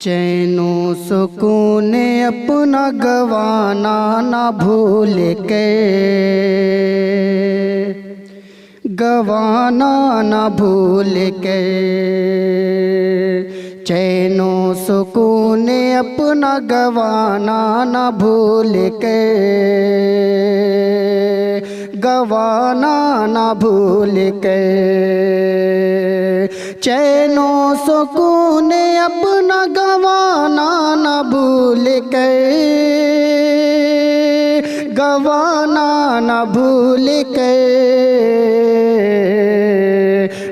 चैनो सुकून अपना गवाना ना भूल के, गवाना ना भूल के। चैनो सुकून अपना गवाना ना भूल के, गवाना ना भूल के। चैनो सुकून अपना गवाना ना भूल के, गवाना ना भूल के।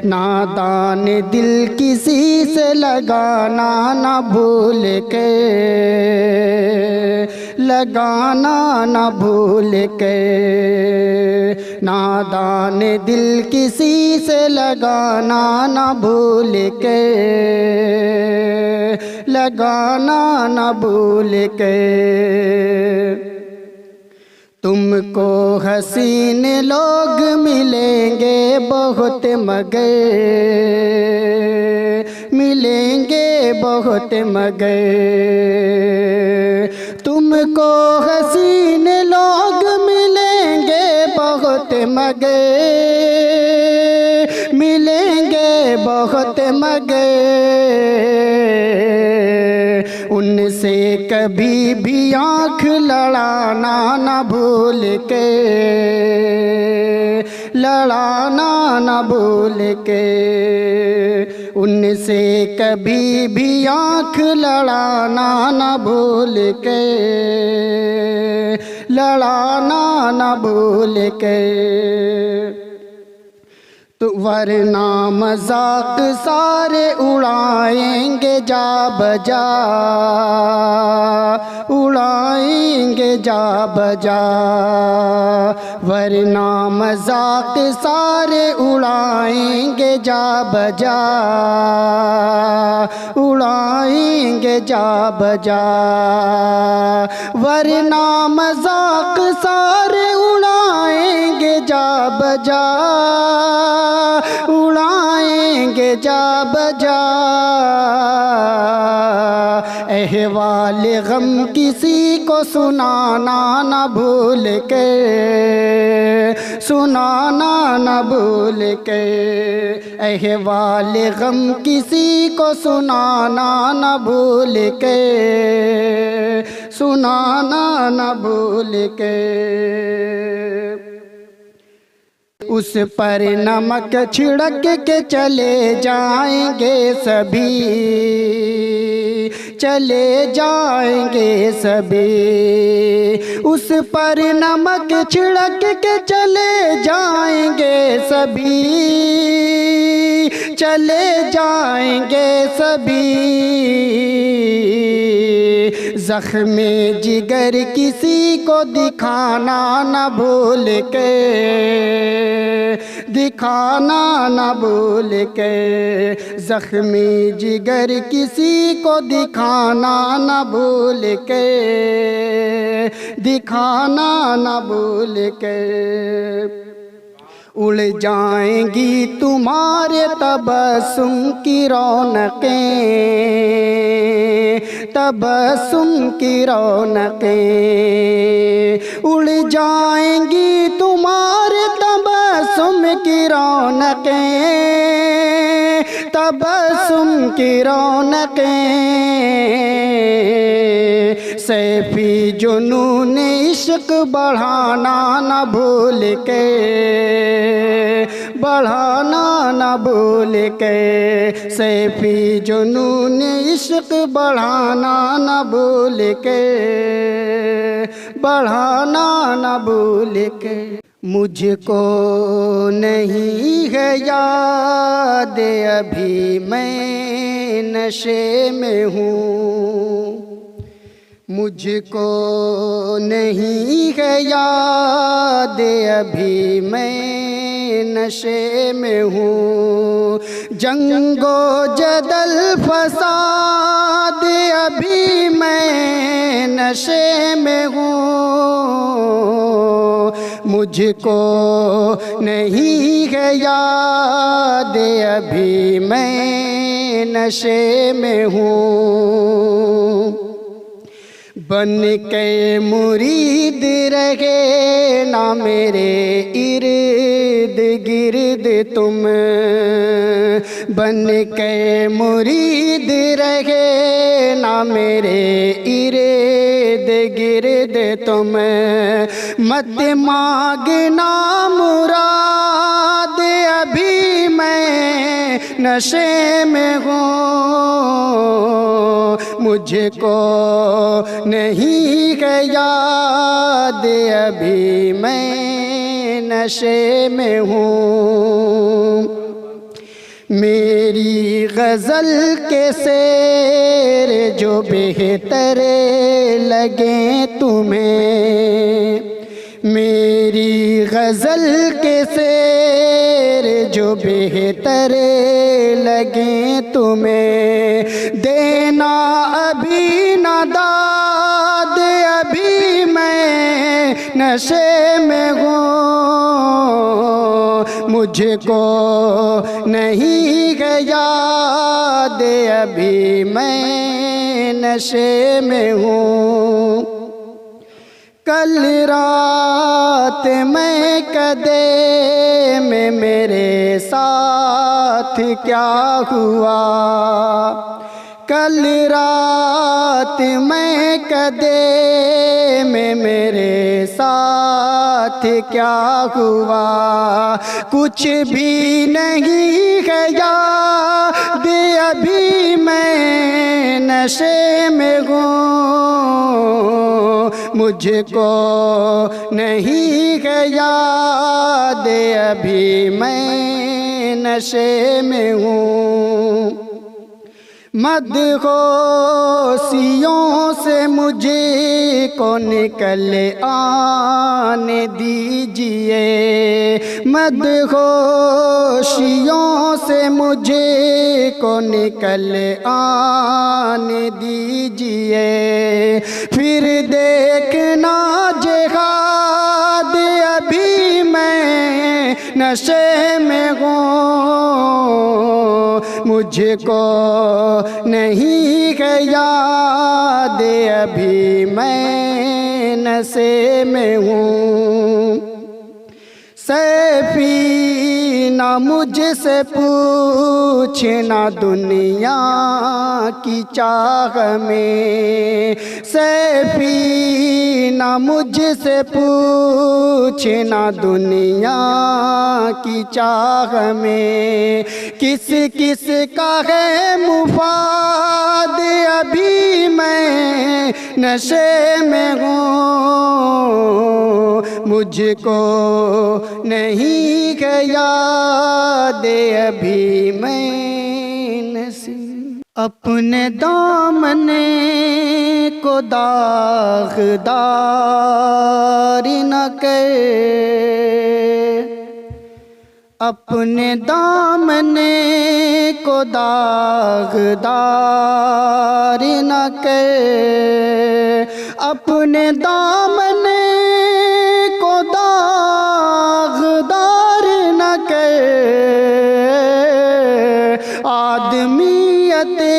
नादान दिल किसी से लगाना ना भूल के, लगाना ना भूल के। नादान दिल किसी से लगाना ना भूल के, लगाना ना भूल के। तुमको हसीन लोग मिलेंगे बहुत मगर, मिलेंगे बहुत मगर। तुमको हसीन लोग मिलेंगे बहुत मगर, मिलेंगे बहुत मगर। उनसे कभी भी आँख लड़ाना ना भूल के, लड़ाना ना भूल के। उनसे कभी भी आँख लड़ाना ना भूल के, लड़ाना ना भूल के। तो वरना मजाक सारे उड़ाएंगे जा बजा, उड़ाएंगे जा बजा। वरना मजाक सारे उड़ाएंगे जा बजा, उड़ाएंगे जा बजा। वरना मजाक सारे उड़ाएंगे जा बजा, उड़ाएंगे जा बजा। अहवाल गम किसी को सुनाना ना भूल के, सुनाना ना भूल के। अहवाल गम किसी को सुनाना ना भूल के, सुनाना ना भूल के। उस पर नमक छिड़क के चले जाएंगे सभी, चले जाएंगे सभी। उस पर नमक छिड़क के चले जाएंगे सभी, चले जाएंगे सभी। ज़ख्मे जिगर किसी को दिखाना ना भूल के, दिखाना ना भूल के। ज़ख्मी जिगर किसी को दिखाना ना भूल के, दिखाना ना भूल के। उड़ जाएंगी तुम्हारे तबस्सुम की रौनकें, तबस्सुम की रौनकें। उड़ जाएंगी तुम्हारे तबस्सुम की रौनकें, तबस्सुम की रौनकें। सैफी जुनून इश्क बढ़ाना ना भूल के, बढ़ाना ना भूल के। सैफी जुनून इश्क बढ़ाना ना भूल के, बढ़ाना ना भूल के। मुझको नहीं है याद अभी मैं नशे में हूँ, मुझको नहीं है याद अभी मैं नशे में हूँ। जंगो जदल फसाद अभी मैं नशे में हूँ, मुझको नहीं है याद अभी मैं नशे में हूँ। बन के मुरीद रहे ना मेरे इर्द गिर्द तुम, बन के मुरीद रहे ना मेरे इर्द गिर्द तुम। मत मांगना मुराद अभी मैं नशे में हूँ, मुझको नहीं है याद अभी मैं नशे में हूँ। मेरी गज़ल के शेर जो बेहतर लगे तुम्हें, मेरी गज़ल के शेर जो बेहतर लगे तुम्हें, देना अभी न दाद अभी मैं नशे में हूँ, मुझको नहीं है याद अभी मैं नशे में हूँ। कल रात मैं कदे में मेरे साथ क्या हुआ, कल रात मैं कदे में मेरे साथ क्या हुआ, कुछ भी नहीं है याद अभी मैं नशे में हूँ, मुझको नहीं है याद अभी मैं नशे में हूँ। मदहोशियों से मुझे को निकल आने दीजिए, मदहोशियों से मुझे को निकल आने दीजिए, फिर देखना जिहाद अभी मैं नशे में हूँ, मुझको नहीं है याद अभी मैं नशे में हूँ। सैफी ना मुझसे पूछना दुनिया की चाह में, सैफी ना मुझसे पूछना दुनिया की चाह में, किस किस का है मुफाद अभी मैं नशे में हूँ, मुझको नहीं है याद अभी मैं नशे। अपने दामने को दागदार न कर, अपने दामने को दागदार न कर, अपने दामने को दागदार न कर, आदमियते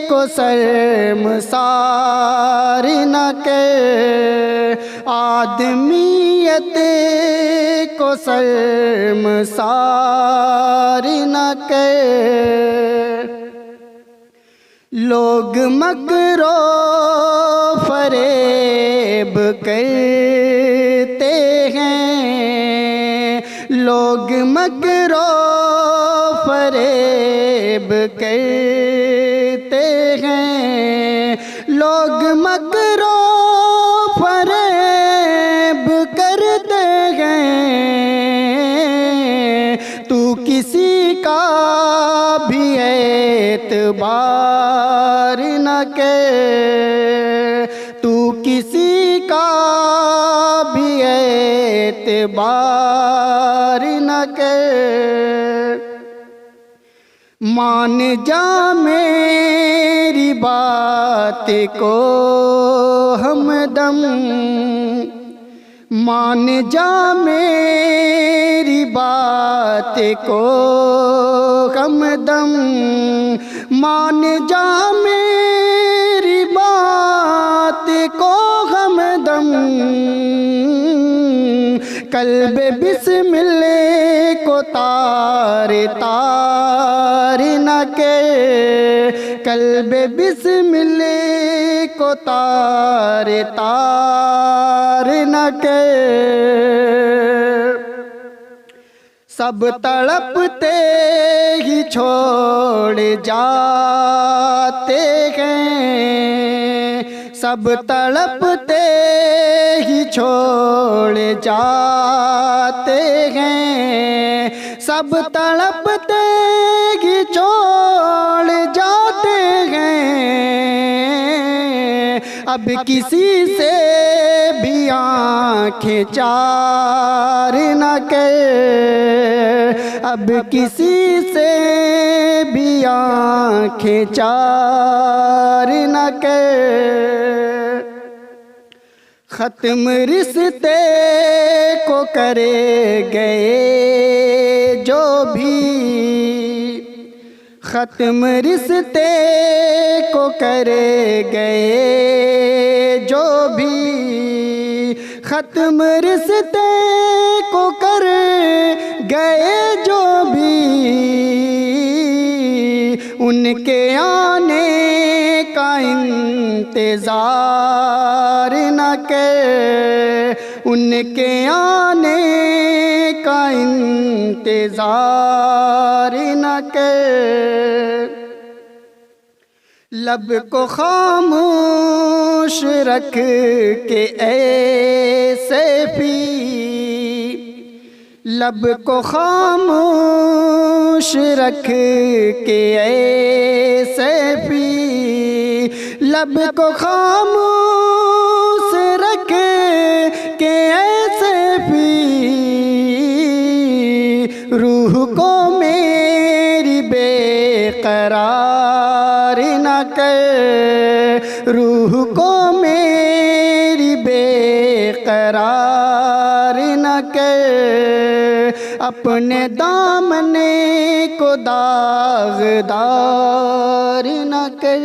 को शर्मसार न कर, आदमियते को शर्मसार न कर। लोग मकरो फरेब करते हैं, लोग मकरो फरेब करते हैं, लोग मकरो फरेब करते हैं, तू किसी का भी एतबार न कर, तू किसी का भी एतबार न कर। मान जा मेरी बात को हमदम, मान जा मेरी बात को हमदम, मान जा मेरी बात को हमदम। कल्ब बिस्मिल को तार तार न के, कल्ब बिस्मिल को तार तार न के। सब तड़पते ही छोड़ जाते हैं, सब तड़पते ही छोड़ जाते हैं, सब तड़पते ही छोड़ जाते हैं। अब किसी से भी आँखें चार न कर, अब किसी से भी आँखें चार न कर। ख़त्म रिश्ते को करे गए जो भी, ख़त्म रिश्ते को करे गए जो भी, ख़त्म रिश्ते को कर गए जो भी। उनके आने का इंतज़ार न कर, उनके आने का इंतज़ार न कर। लब को खामोश रख के ऐसे पी, लब को खामोश रख के ऐसे पी, लब को खामोश रख के ऐसे पी। रूह को मेरी बेकरार न कर, रूह को मेरी बेकरार न कर। अपने दामने को दागदार न कर।